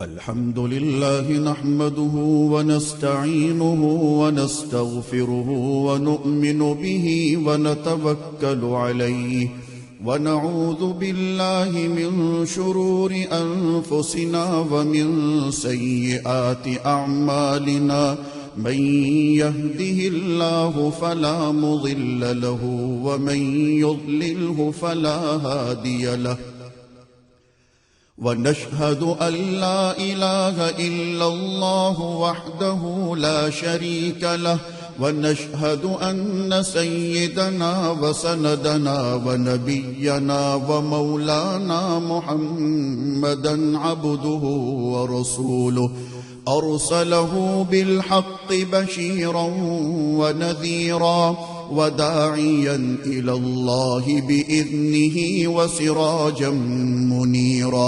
الحمد لله نحمده ونستعينه ونستغفره ونؤمن به ونتوكل عليه ونعوذ بالله من شرور أنفسنا ومن سيئات أعمالنا من يهده الله فلا مضل له ومن يضلله فلا هادي له ونشهد أن لا إله إلا الله وحده لا شريك له ونشهد أن سيدنا وسندنا ونبينا ومولانا محمدا عبده ورسوله أرسله بالحق بشيرا ونذيرا وداعيا إلى الله بإذنه وسراجا منيرا.